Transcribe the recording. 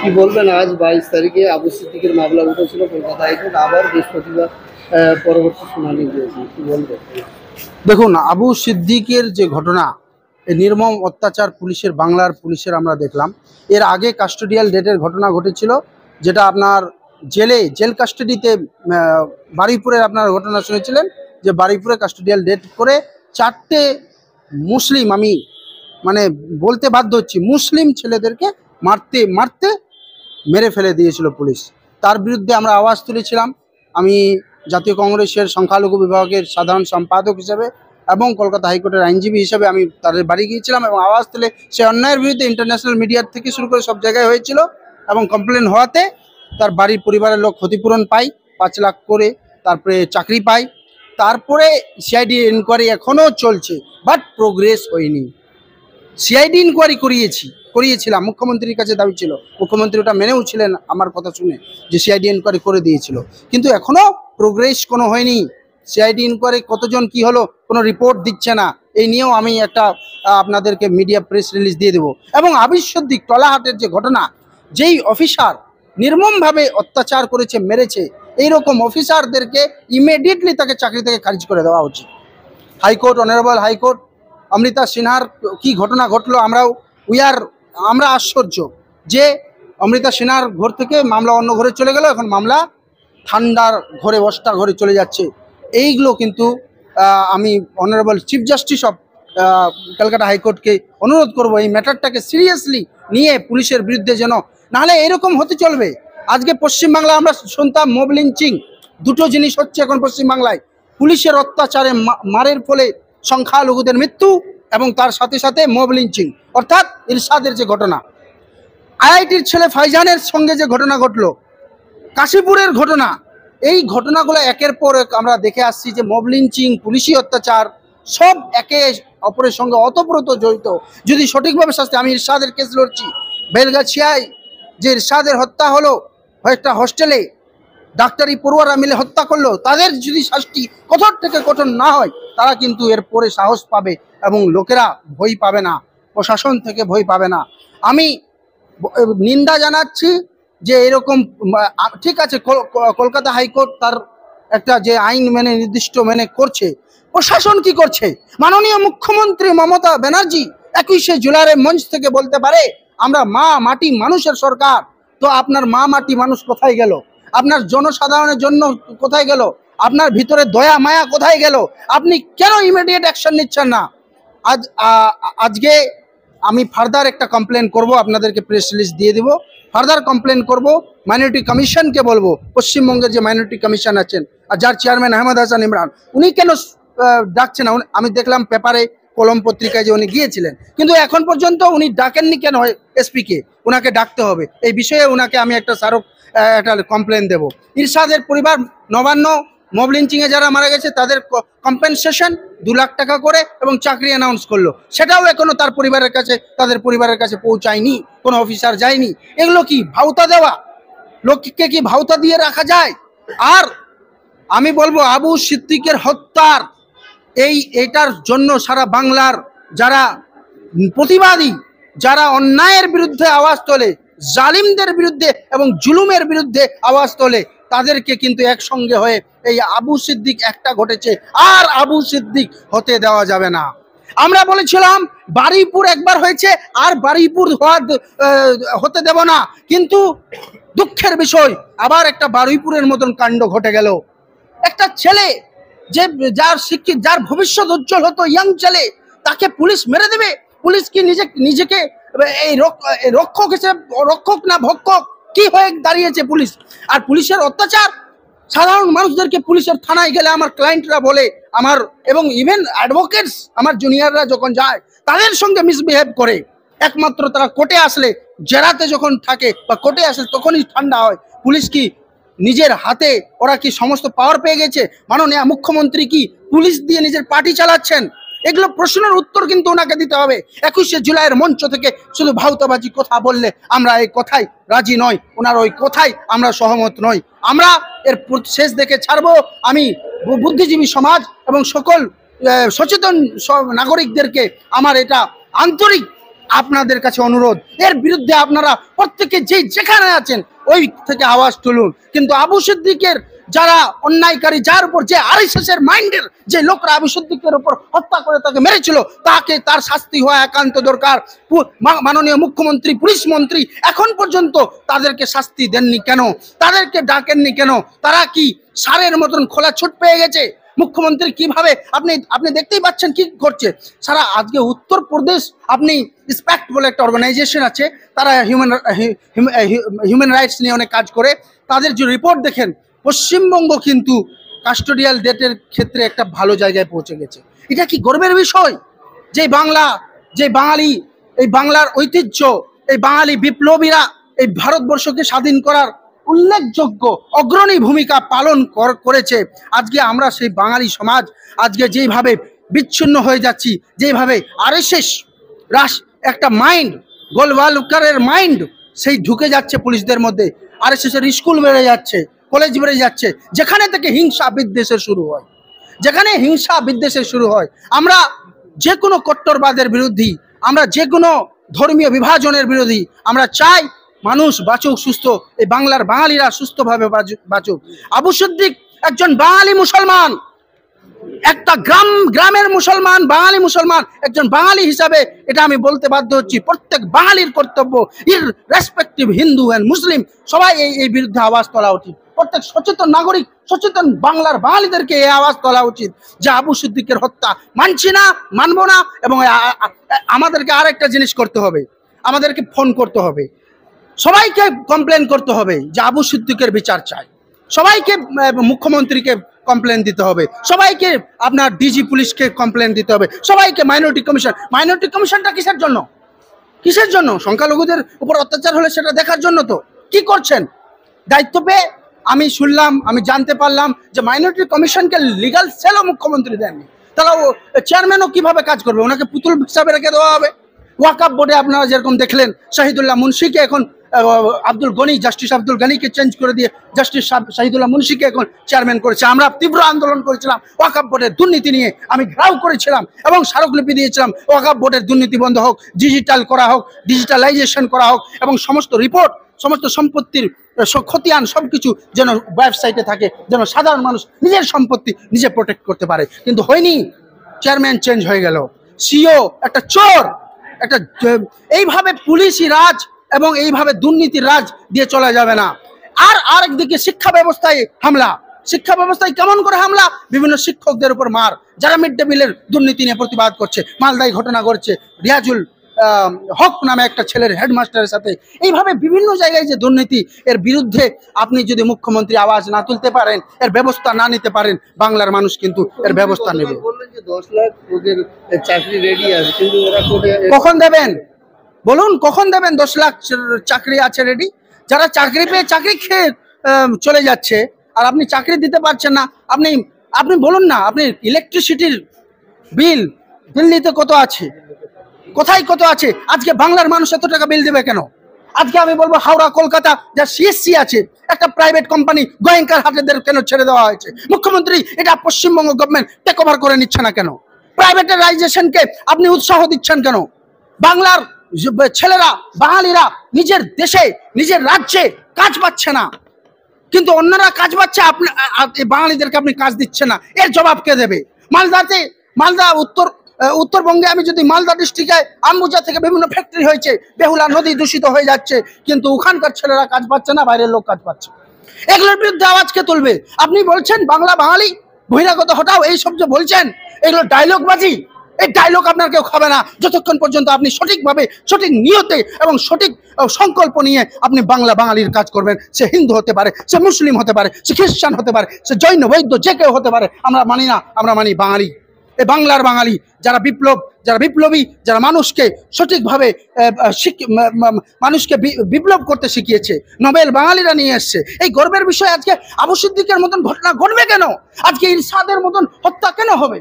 কি বলবেন, আজ 22 তারিখে আবু সিদ্দিকের মামলা উঠেছিল কলকাতা হাইকোর্ট, আবার বৃহস্পতিবার পরবর্তী শুনানি দিয়েছে, কি বলবেন? দেখুন, আবু সিদ্দিকের যে ঘটনা, এই নির্মম অত্যাচার পুলিশের, বাংলার পুলিশের আমরা দেখলাম। এর আগে কাস্টোডিয়াল ডেটের ঘটনা ঘটেছিল, যেটা আপনার জেল কাস্টাডিতে বারুইপুরের আপনার ঘটনা শুনেছিলেন, যে বারুইপুরে কাস্টোডিয়াল ডেট করে 4টে মুসলিম, আমি মানে বলতে বাধ্য হচ্ছি, মুসলিম ছেলেদেরকে মারতে মারতে মেরে ফেলে দিয়েছিল পুলিশ। তার বিরুদ্ধে আমরা আওয়াজ তুলেছিলাম। আমি জাতীয় কংগ্রেসের সংখ্যালঘু বিভাগের সাধারণ সম্পাদক হিসেবে এবং কলকাতা হাইকোর্টের আইনজীবী হিসেবে আমি তাদের বাড়ি গিয়েছিলাম এবং আওয়াজ তুলে সে অন্যায়ের বিরুদ্ধে ইন্টারন্যাশনাল মিডিয়ার থেকে শুরু করে সব জায়গায় হয়েছিল। এবং কমপ্লেন হওয়াতে তার বাড়ির পরিবারের লোক ক্ষতিপূরণ পায় 5 লাখ করে, তারপরে চাকরি পায়। তারপরে সিআইডি ইনকোয়ারি এখনও চলছে, বাট প্রোগ্রেস হয়নি। সিআইডি ইনকোয়ারি করিয়েছিলাম, মুখ্যমন্ত্রীর কাছে দাবি ছিল, মুখ্যমন্ত্রী ওটা মেনেও ছিলেন আমার কথা শুনে, যে সিআইডি ইনকোয়ারি করে দিয়েছিল, কিন্তু এখনও প্রোগ্রেস কোনো হয়নি। সিআইডি ইনকোয়ারি কতজন কি হলো কোনো রিপোর্ট দিচ্ছে না। এই নিয়েও আমি একটা আপনাদেরকে মিডিয়া প্রেস রিলিজ দিয়ে দেবো। এবং আবু সিদ্দিক টলাহাটের যে ঘটনা, যেই অফিসার নির্মমভাবে অত্যাচার করেছে, মেরেছে, এইরকম অফিসারদেরকে ইমিডিয়েটলি তাকে চাকরি থেকে খারিজ করে দেওয়া উচিত। হাইকোর্ট, অনারেবল হাইকোর্ট, অমৃতা সিনহার কি ঘটনা ঘটলো, আমরা আশ্চর্য যে অমৃতা সিনহার ঘর থেকে মামলা অন্য ঘরে চলে গেল, এখন মামলা ঠান্ডার ঘরে, বস্তা ঘরে চলে যাচ্ছে। এইগুলো কিন্তু আমি honourable chief justice of Kolkata হাইকোর্টকে অনুরোধ করব, এই ম্যাটারটাকে সিরিয়াসলি নিয়ে পুলিশের বিরুদ্ধে যেন, নাহলে এরকম হতে চলবে। আজকে পশ্চিমবাংলা আমরা শুনতাম মব লিঞ্চিং, দুটো জিনিস হচ্ছে এখন পশ্চিমবাংলায়, পুলিশের অত্যাচারে মারের ফলে সংখ্যালঘুদের মৃত্যু এবং তার সাথে সাথে মব লিঞ্চিং, অর্থাৎ ইরশাদের যে ঘটনা, আইআইটির ছেলে ফাইজানের সঙ্গে যে ঘটনা ঘটলো, কাশীপুরের ঘটনা, এই ঘটনাগুলো একের পর এক আমরা দেখে আসছি যে মব লিঞ্চিং, পুলিশি অত্যাচার সব একে অপরের সঙ্গে অতপ্রত জড়িত। যদি সঠিকভাবে শাস্তি, আমি ইরশাদের কেস লড়ছি, বেলগাছিয়ায় যে ইরশাদের হত্যা হলো, একটা হোস্টেলে ডাক্তারি পড়ুয়ারা মিলে হত্যা করলো, তাদের যদি শাস্তি কঠোর থেকে কঠোর না হয়, তারা কিন্তু এরপরে সাহস পাবে এবং লোকেরা ভয় পাবে না, প্রশাসন থেকে ভয় পাবে না। আমি নিন্দা জানাচ্ছি যে এরকম, ঠিক আছে কলকাতা হাইকোর্ট তার একটা যে আইন মেনে নির্দিষ্ট মেনে করছে, প্রশাসন কি করছে? মাননীয় মুখ্যমন্ত্রী মমতা ব্যানার্জি 21শে জুলাইয়ের মঞ্চ থেকে বলতে পারে আমরা মা মাটি মানুষের সরকার। তো আপনার মা মাটি মানুষ কোথায় গেল? আপনার জনসাধারণের জন্য কোথায় গেল? আপনার ভিতরে দয়া মায়া কোথায় গেল? আপনি কেন ইমিডিয়েট অ্যাকশন নিচ্ছেন না? আজকে আমি ফার্দার একটা কমপ্লেন করব, আপনাদেরকে প্রেস রিলিজ দিয়ে দেব, ফার্দার কমপ্লেন করব। মাইনরিটি কমিশনকে বলবো, পশ্চিমবঙ্গের যে মাইনরিটি কমিশন আছেন আর যার চেয়ারম্যান আহমদ হাসান ইমরান, উনি কেন ডাকছে না? আমি দেখলাম পেপারে, কলম পত্রিকায় যে উনি গিয়েছিলেন, কিন্তু এখন পর্যন্ত উনি ডাকেননি কেন এসপিকে? ওনাকে ডাকতে হবে। এই বিষয়ে ওনাকে আমি একটা একটা কমপ্লেন দেব। ইরশাদের পরিবার নবান্ন মব লিঞ্চিংয়ে যারা মারা গেছে তাদের কম্পেনসেশন 2 লাখ টাকা করে এবং চাকরি অ্যানাউন্স করলো, সেটাও এখনো তার পরিবারের কাছে, তাদের পরিবারের কাছে পৌঁছায়নি, কোনো অফিসার যায়নি। এগুলো কি ভাউতা দেওয়া? লোককে কি ভাউতা দিয়ে রাখা যায়? আর আমি বলবো আবু সিদ্দিকের হত্যার এটার জন্য সারা বাংলার যারা প্রতিবাদী, যারা অন্যায়ের বিরুদ্ধে আওয়াজ তোলে, জালিমদের বিরুদ্ধে এবং জুলুমের বিরুদ্ধে আওয়াজ তোলে, তাদেরকে কিন্তু একসঙ্গে হয়ে এই আবু সিদ্দিক একটা ঘটেছে, আর আবু সিদ্দিক হতে দেওয়া যাবে না। আমরা বলেছিলাম বারুইপুর একবার হয়েছে, আর বারুইপুর হতে দেব না, কিন্তু দুঃখের বিষয় আবার একটা বারুইপুরের মতন কাণ্ড ঘটে গেল। একটা ছেলে যার শিক্ষিত, যার ভবিষ্যৎ উজ্জ্বল হতো, ইয়াং ছেলে, তাকে পুলিশ মেরে দেবে? পুলিশ কি নিজেকে এই রক্ষক হিসেবে, রক্ষক না ভক্ষক কি হয়ে দাঁড়িয়েছে পুলিশ? আর পুলিশের অত্যাচার, সাধারণ মানুষদেরকে পুলিশের থানায় গেলে আমার ক্লায়েন্টরা বলে, আমার এবং ইভেন অ্যাডভোকেটস, আমার জুনিয়ররা যখন যায় তাদের সঙ্গে মিসবিহেভ করে। একমাত্র তারা কোর্টে আসলে, জেরাতে যখন থাকে বা কোর্টে আসলে তখনই ঠান্ডা হয়। পুলিশ কি নিজের হাতে, ওরা কি সমস্ত পাওয়ার পেয়ে গেছে? মাননীয় মুখ্যমন্ত্রী কি পুলিশ দিয়ে নিজের পার্টি চালাচ্ছেন? এগুলো প্রশ্নের উত্তর কিন্তু ওনাকে দিতে হবে। 21শে জুলাইয়ের মঞ্চ থেকে শুধু ভাউতাবাজি কথা বললে আমরা এই কথাই রাজি নই, ওনার ওই কথাই আমরা সহমত নই। আমরা এর শেষ দেখে ছাড়বো। আমি বুদ্ধিজীবী সমাজ এবং সকল সচেতন নাগরিকদেরকে আমার এটা আন্তরিক আপনাদের কাছে অনুরোধ, এর বিরুদ্ধে আপনারা প্রত্যেকে যেখানে আছেন ওই থেকে আওয়াজ তুলুন। কিন্তু আবু সিদ্দিকের যারা অন্যায়কারী, যার উপর যে আরএসএস এর মাইন্ডের যে লোকরা আবু সিদ্দিকের উপর হত্যা করে তাকে মেরেছিল, তার শাস্তি হওয়া একান্ত দরকার। মাননীয় মুখ্যমন্ত্রী, পুলিশ মন্ত্রী এখন পর্যন্ত তাদেরকে শাস্তি দেননি কেন? তাদেরকে ডাকেননি কেন? তারা কি সারের মতন খোলা ছুট পেয়ে গেছে? মুখ্যমন্ত্রী কিভাবে আপনি দেখতেই পাচ্ছেন কি করছে সারা। আজকে উত্তরপ্রদেশ, আপনি স্প্যাক্ট বলে একটা অর্গানাইজেশন আছে, তারা হিউম্যান রাইটস নিয়ে অনেক কাজ করে। তাদের যে রিপোর্ট দেখেন, পশ্চিমবঙ্গ কিন্তু কাস্টোডিয়াল ডেটের ক্ষেত্রে একটা ভালো জায়গায় পৌঁছে গেছে। এটা কি গর্বের বিষয়? যে বাঙালি, এই বাংলার ঐতিহ্য, এই বাঙালি বিপ্লবীরা এই ভারতবর্ষকে স্বাধীন করার উল্লেখযোগ্য অগ্রণী ভূমিকা পালন করেছে। আজকে আমরা সেই বাঙালি সমাজ আজকে যেইভাবে বিচ্ছিন্ন হয়ে যাচ্ছি, যেইভাবে আরএসএস একটা মাইন্ড, গোলওয়ালকারের মাইন্ড সেই ঢুকে যাচ্ছে পুলিশদের মধ্যে। আরএসএস এর স্কুল বেড়ে যাচ্ছে, কলেজ বেড়ে যাচ্ছে, যেখানে থেকে হিংসা বিদ্বেষের শুরু হয়। আমরা যে কোনো কট্টরবাদের বিরোধী, আমরা যে কোনো ধর্মীয় বিভাজনের বিরোধী। আমরা চাই মানুষ বাঁচুক সুস্থ, এই বাংলার বাঙালিরা সুস্থভাবে বাঁচুক। আবু সিদ্দিক একজন বাঙালি মুসলমান, একটা গ্রামের মুসলমান, বাঙালি মুসলমান, একজন বাঙালি হিসাবে এটা আমি বলতে বাধ্য হচ্ছি। প্রত্যেক বাঙালির কর্তব্য, ইররেসপেক্টিভ হিন্দু অ্যান্ড মুসলিম, সবাই এই বিরুদ্ধে আওয়াজ তোলা উচিত। প্রত্যেক সচেতন নাগরিক, সচেতন বাংলার বাঙালিদেরকে এই আওয়াজ তোলা উচিত যে আবু সিদ্দিকের হত্যা মানছি না, মানবো না। এবং আমাদেরকে আরেকটা জিনিস করতে হবে, আমাদেরকে ফোন করতে হবে, সবাইকে কমপ্লেন করতে হবে যে আবু সিদ্দিকের বিচার চাই। সবাইকে, মুখ্যমন্ত্রীকে কমপ্লেন দিতে হবে, সবাইকে আপনার ডিজি পুলিশকে কমপ্লেন দিতে হবে, সবাইকে মাইনরিটি কমিশনটা কিসের জন্য? সংখ্যালঘুদের উপর অত্যাচার হলে সেটা দেখার জন্য। তো কি করছেন? দায়িত্ব পেয়ে আমি শুনলাম, আমি জানতে পারলাম যে মাইনরিটি কমিশনকে লিগাল সেলও মুখ্যমন্ত্রী দেননি। তাহলে চেয়ারম্যানও কিভাবে কাজ করবে? ওনাকে পুতুল হিসাবে রেখে দেওয়া হবে। ওয়াকফ বোর্ডে আপনারা যেরকম দেখলেন, শাহিদুল্লাহ মুন্সিকে এখন জাস্টিস আব্দুল গনিকে চেঞ্জ করে দিয়ে জাস্টিস শাহিদুল্লাহ মুন্সিকে এখন চেয়ারম্যান করেছে। আমরা তীব্র আন্দোলন করেছিলাম ওয়াকফ বোর্ডের দুর্নীতি নিয়ে, আমি ঘেরাও করেছিলাম এবং স্মারকলিপি দিয়েছিলাম ওয়াকফ বোর্ডের দুর্নীতি বন্ধ হোক, ডিজিটাল করা হোক, ডিজিটালাইজেশন করা হোক, এবং সমস্ত রিপোর্ট, সমস্ত সম্পত্তির খতিয়ান সবকিছু যেন ওয়েবসাইটে থাকে, যেন সাধারণ মানুষ নিজের সম্পত্তি নিজে প্রোটেক্ট করতে পারে। কিন্তু হয়নি, চেয়ারম্যান চেঞ্জ হয়ে গেল, সিও একটা চোর। এইভাবে পুলিশি রাজ এবং এইভাবে দুর্নীতির রাজ দিয়ে চলা যাবে না। আর আরেকদিকে শিক্ষা ব্যবস্থায় হামলা। শিক্ষা ব্যবস্থায় কেমন করে হামলা? বিভিন্ন শিক্ষকদের উপর মার, যারা মিড ডে মিলের দুর্নীতি নিয়ে প্রতিবাদ করছে। মালদায় ঘটনা ঘটছে, রিয়াজুল হক নামে একটা ছেলের হেডমাস্টারের সাথে। এইভাবে বিভিন্ন জায়গায় যে দুর্নীতি, এর বিরুদ্ধে আপনি যদি মুখ্যমন্ত্রী আওয়াজ না তুলতে পারেন, এর ব্যবস্থা না নিতে পারেন, বাংলার মানুষ কিন্তু এর ব্যবস্থা নেবে। বললেন যে 10 লাখ ওদের চাকরি রেডি আছে, কিন্তু ওরা কখন দেবেন বলুন? কখন দেবেন? 10 লাখ চাকরি আছে রেডি। যারা চাকরি পেয়ে চাকরি খেয়ে চলে যাচ্ছে, আর আপনি চাকরি দিতে পারছেন না। আপনি বলুন না, আপনি ইলেকট্রিসিটির বিল দিল্লিতে কত আছে, কোথায় কত আছে? আজকে বাংলার মানুষ এত টাকা বিল দেবে কেন? আজকে আমি বলবো হাওড়া, কলকাতা যা সিএসসি আছে, একটা প্রাইভেট কোম্পানি গোয়েঙ্কার হাটেদের কেন ছেড়ে দেওয়া হয়েছে? মুখ্যমন্ত্রী এটা পশ্চিমবঙ্গ গভর্নমেন্ট টেক ওভার করে নিচ্ছে না কেন? প্রাইভেটাইজেশনকে আপনি উৎসাহ দিচ্ছেন কেন? বাংলার ছেলেরা, বাঙালিরা নিজের দেশে, নিজের রাজ্যে কাজ পাচ্ছে না, কিন্তু অন্যরা কাজ পাচ্ছে, বাঙালিদেরকে আপনি কাজ দিচ্ছেন না। এর জবাব কে দেবে? মালদা উত্তরবঙ্গে, আমি যদি মালদা ডিস্ট্রিক্টে আম্বুজা থেকে বিভিন্ন ফ্যাক্টরি হয়েছে, বেহুলা নদী দূষিত হয়ে যাচ্ছে, কিন্তু ওখানকার ছেলেরা কাজ পাচ্ছে না, বাইরের লোক কাজ পাচ্ছে। এগুলোর বিরুদ্ধে আওয়াজ কে তুলবে? আপনি বলছেন বাংলা বাঙালি বহিরাগত হটাও, এই সব যে বলছেন, এগুলো ডায়লগবাজি। এই ডায়লগ আপনার কেউ খাবে না যতক্ষণ পর্যন্ত আপনি সঠিকভাবে, সঠিক নিয়তে এবং সঠিক সংকল্প নিয়ে আপনি বাংলা বাঙালির কাজ করবেন। সে হিন্দু হতে পারে, সে মুসলিম হতে পারে, সে খ্রিস্টান হতে পারে, সে জৈন বৈদ্য যে কেউ হতে পারে। আমরা মানি না, আমরা মানি বাঙালি। এই বাংলার বাঙালি যারা বিপ্লবী, যারা মানুষকে সঠিকভাবে মানুষকে বিপ্লব করতে শিখিয়েছে, নোবেল বাঙালিরা নিয়ে এসছে। এই গর্বের বিষয় আজকে আবু সিদ্দিকের মতন ঘটনা ঘটবে কেন? আজকে ইরশাদের মতন হত্যা কেন হবে?